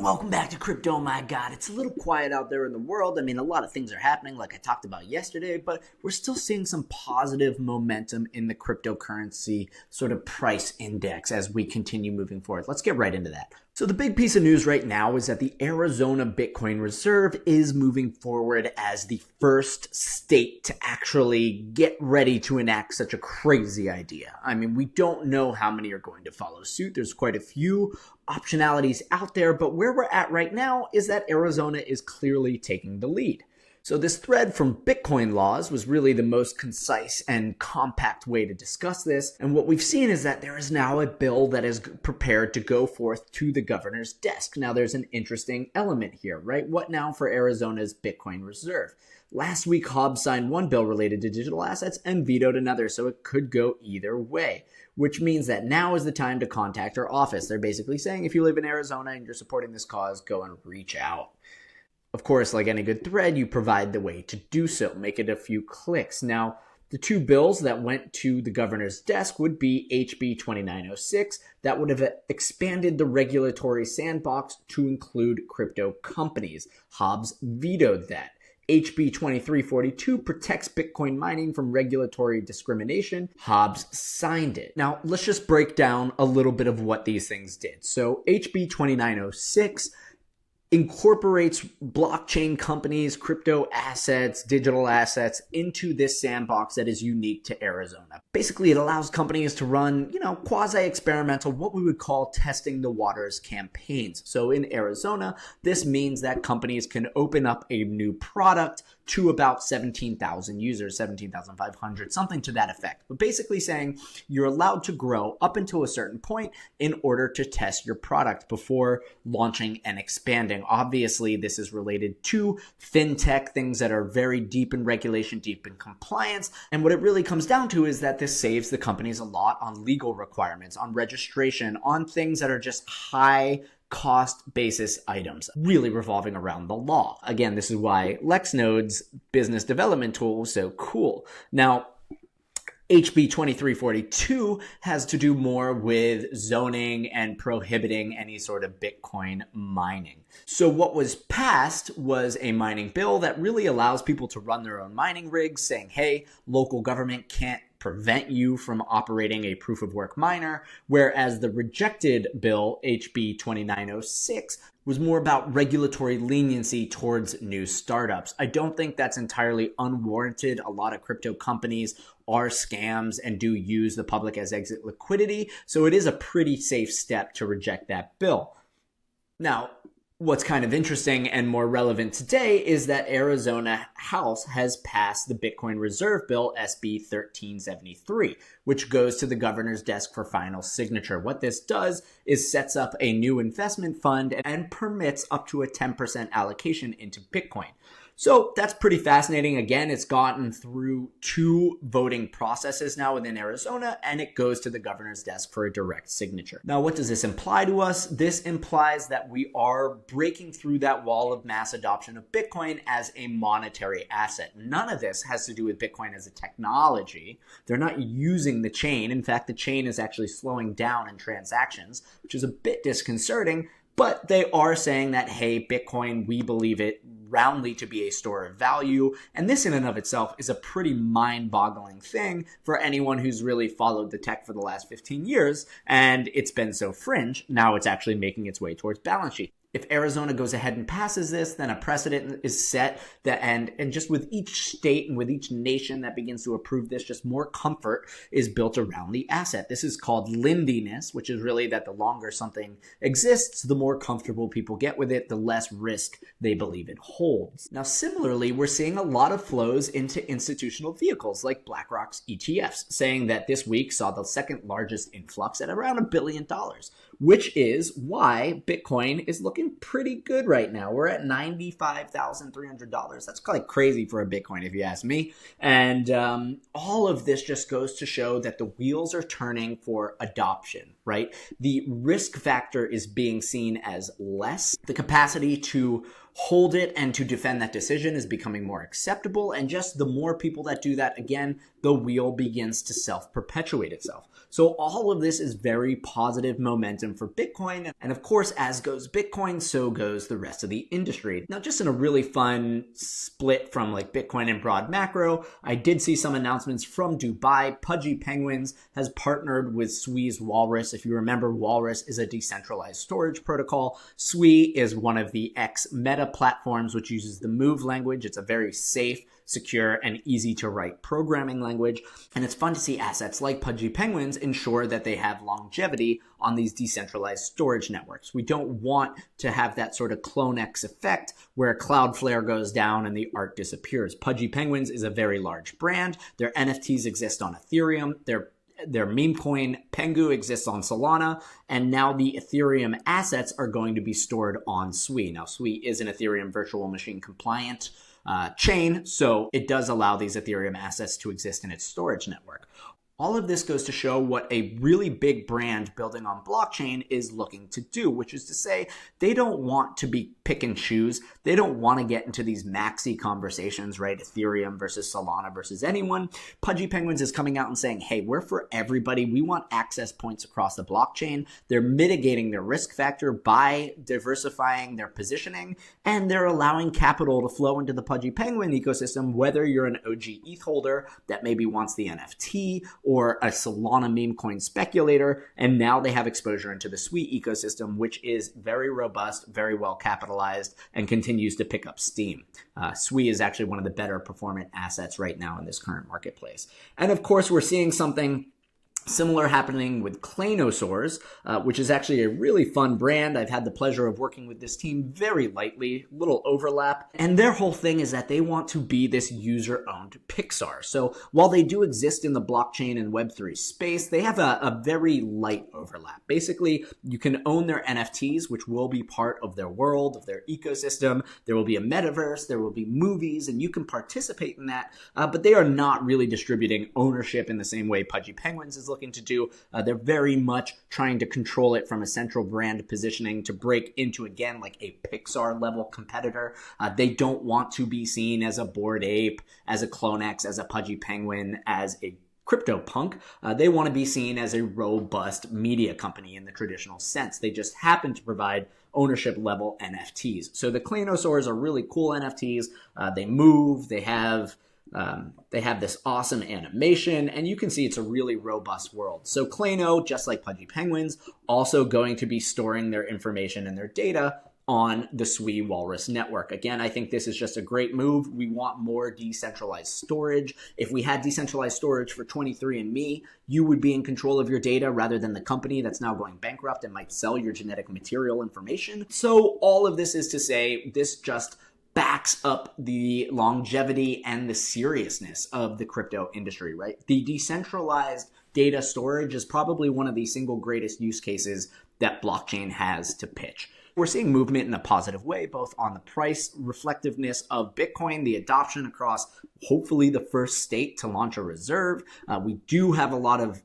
welcome back to Crypto. Oh my God, it's a little quiet out there in the world. I mean, a lot of things are happening like I talked about yesterday, but we're still seeing some positive momentum in the cryptocurrency sort of price index as we continue moving forward. Let's get right into that. So the big piece of news right now is that the Arizona Bitcoin Reserve is moving forward as the first state to actually get ready to enact such a crazy idea. I mean, we don't know how many are going to follow suit. There's quite a few optionalities out there, but where we're at right now is that Arizona is clearly taking the lead. So this thread from Bitcoin Laws was really the most concise and compact way to discuss this. And what we've seen is that there is now a bill that is prepared to go forth to the governor's desk. Now there's an interesting element here, right? What now for Arizona's Bitcoin Reserve? Last week, Hobbs signed one bill related to digital assets and vetoed another, so it could go either way, which means that now is the time to contact our office. They're basically saying if you live in Arizona and you're supporting this cause, go and reach out. Of course, like any good thread, you provide the way to do so. Make it a few clicks. Now, the two bills that went to the governor's desk would be HB 2906. That would have expanded the regulatory sandbox to include crypto companies. Hobbs vetoed that. HB 2342 protects Bitcoin mining from regulatory discrimination. Hobbs signed it. Now, let's just break down a little bit of what these things did. So HB 2906 incorporates blockchain companies, crypto assets, digital assets into this sandbox that is unique to Arizona. Basically, it allows companies to run, quasi-experimental, what we would call testing the waters campaigns. So in Arizona, this means that companies can open up a new product to about 17,000 users, 17,500, something to that effect. But basically saying you're allowed to grow up until a certain point in order to test your product before launching and expanding. Obviously, this is related to fintech, things that are very deep in regulation, deep in compliance. And what it really comes down to is that this saves the companies a lot on legal requirements, on registration, on things that are just high cost basis items, really revolving around the law. Again, this is why LexNode's business development tool was so cool. Now, HB 2342 has to do more with zoning and prohibiting any sort of Bitcoin mining. So what was passed was a mining bill that really allows people to run their own mining rigs, saying, hey, local government can't prevent you from operating a proof of work miner, whereas the rejected bill, HB 2906, was more about regulatory leniency towards new startups. I don't think that's entirely unwarranted. A lot of crypto companies are scams and do use the public as exit liquidity, so it is a pretty safe step to reject that bill. Now, what's kind of interesting and more relevant today is that Arizona House has passed the Bitcoin Reserve Bill SB 1373, which goes to the governor's desk for final signature. What this does is sets up a new investment fund and permits up to a 10% allocation into Bitcoin. So that's pretty fascinating. Again, it's gotten through 2 voting processes now within Arizona, and it goes to the governor's desk for a direct signature. Now, what does this imply to us? This implies that we are breaking through that wall of mass adoption of Bitcoin as a monetary asset. None of this has to do with Bitcoin as a technology. They're not using the chain. In fact, the chain is actually slowing down in transactions, which is a bit disconcerting. But they are saying that, hey, Bitcoin, we believe it roundly to be a store of value. And this in and of itself is a pretty mind-boggling thing for anyone who's really followed the tech for the last 15 years. And it's been so fringe. Now it's actually making its way towards balance sheet. If Arizona goes ahead and passes this, then a precedent is set that and just with each state and with each nation that begins to approve this, just more comfort is built around the asset. This is called lindiness, which is really that the longer something exists, the more comfortable people get with it, the less risk they believe it holds. Now, similarly, we're seeing a lot of flows into institutional vehicles like Blackrock's ETFs, saying that this week saw the second largest influx at around $1 billion, which is why Bitcoin is looking pretty good right now. We're at $95,300. That's quite crazy for a Bitcoin, if you ask me. And all of this just goes to show that the wheels are turning for adoption, right? The risk factor is being seen as less. The capacity to hold it and to defend that decision is becoming more acceptable. And just the more people that do that, again, the wheel begins to self-perpetuate itself. So all of this is very positive momentum for Bitcoin. And of course, as goes Bitcoin, so goes the rest of the industry. Now, just in a really fun split from like Bitcoin and broad macro, I did see some announcements from Dubai. Pudgy Penguins has partnered with Swi's Walrus. If you remember, Walrus is a decentralized storage protocol. Swi is one of the ex-Meta platforms, which uses the Move language. It's a very safe, secure, and easy to write programming language. And it's fun to see assets like Pudgy Penguins ensure that they have longevity on these decentralized storage networks. We don't want to have that sort of CloneX effect where Cloudflare goes down and the art disappears. Pudgy Penguins is a very large brand. Their NFTs exist on Ethereum. Their meme coin Pengu exists on Solana, and now the Ethereum assets are going to be stored on Sui. Now, Sui is an Ethereum virtual machine compliant chain, so it does allow these Ethereum assets to exist in its storage network. All of this goes to show what a really big brand building on blockchain is looking to do, which is to say they don't want to be pick and choose. They don't want to get into these maxi conversations, right? Ethereum versus Solana versus anyone. Pudgy Penguins is coming out and saying, hey, we're for everybody. We want access points across the blockchain. They're mitigating their risk factor by diversifying their positioning, and they're allowing capital to flow into the Pudgy Penguin ecosystem, whether you're an OG ETH holder that maybe wants the NFT or a Solana meme coin speculator, and now they have exposure into the Sui ecosystem, which is very robust, very well capitalized, and continues to pick up steam. Sui is actually one of the better performant assets right now in this current marketplace. And of course, we're seeing something similar happening with Claynosaurz, which is actually a really fun brand. I've had the pleasure of working with this team very lightly, little overlap. And their whole thing is that they want to be this user-owned Pixar. So while they do exist in the blockchain and Web3 space, they have a very light overlap. Basically, you can own their NFTs, which will be part of their world, of their ecosystem. There will be a metaverse, there will be movies, and you can participate in that. But they are not really distributing ownership in the same way Pudgy Penguins is looking to do. They're very much trying to control it from a central brand positioning to break into, again, like a Pixar level competitor. They don't want to be seen as a Bored Ape, as a CloneX, as a Pudgy Penguin, as a CryptoPunk. They want to be seen as a robust media company in the traditional sense. They just happen to provide ownership level NFTs. So the Claynosaurs are really cool NFTs. They move, they have this awesome animation, and you can see it's a really robust world. So Clayno, just like Pudgy Penguins, also going to be storing their information and their data on the Sui Walrus network. Again, I think this is just a great move. We want more decentralized storage. If we had decentralized storage for 23andMe, you would be in control of your data rather than the company that's now going bankrupt and might sell your genetic material information. So all of this is to say, this just backs up the longevity and the seriousness of the crypto industry, right? The decentralized data storage is probably one of the single greatest use cases that blockchain has to pitch. We're seeing movement in a positive way, both on the price reflectiveness of Bitcoin, the adoption across hopefully the first state to launch a reserve. We do have a lot of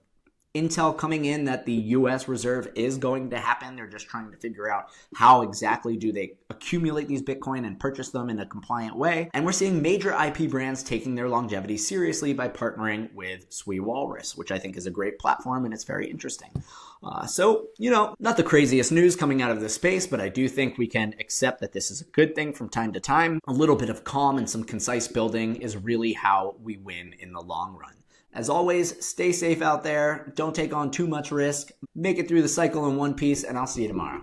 intel coming in that the US reserve is going to happen. They're just trying to figure out how exactly do they accumulate these Bitcoin and purchase them in a compliant way. And we're seeing major IP brands taking their longevity seriously by partnering with Sui Walrus, which I think is a great platform and it's very interesting. So, not the craziest news coming out of this space, but I do think we can accept that this is a good thing from time to time. A little bit of calm and some concise building is really how we win in the long run. As always, stay safe out there. Don't take on too much risk. Make it through the cycle in one piece, and I'll see you tomorrow.